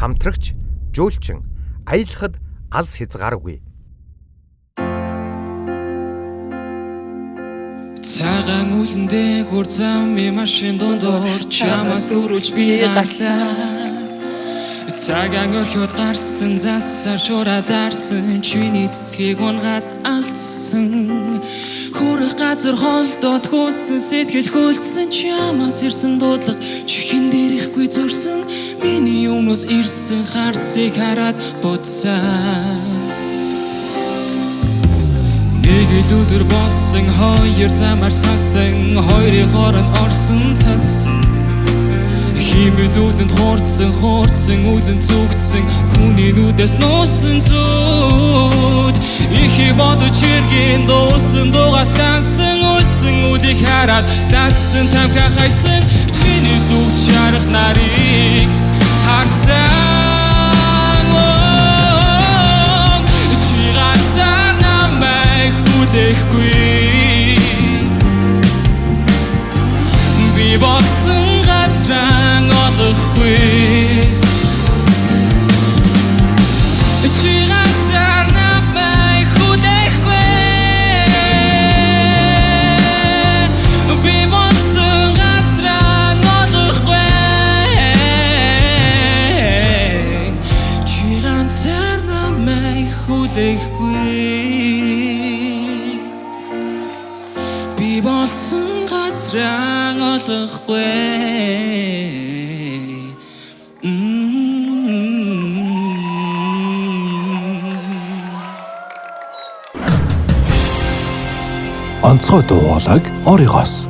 хамтрагч, жуулчин, аялахад алс хязгааргүй. Цагаан үлэндээ гүр замын машин дондор чамаас төрүүлж би гарлаа. Цагаан орхиод гарсан засаар шураад арсан чиний цэцгийг унгаад алдсан. Хүрэх газар холдоод хөөсөн сэтгэл хөөлдсөн чамаас ирсэн дуудлага чихэн дээрхгүй зөрсөн. Миний өмнөөс ирсэн харцыг хараад буцсан. Нэг л өдөр болсон хоёр замаар сансан хоёрын хооронд орсон цас. Химэл үлэнд хуурцсан үлэн зүгтсэн хүний нүдээс нуусан зүуд. Ихи бодож хэргийн дуусан дуугаа сансан үлсэн үлийг хараад дагсан тамхи хайсан чиний зүгс шарах нарыг харсан. Чи ганцаар намайг хүлээхгүй би болсон газраа олохгүй. Чи ганцаар намайг хүлээхгүй би болсон газраа олохгүй. Чи ганцаар намайг хүлээхгүй би болсон газраа олохгүй. Онцгой дуу хоолойг оригоос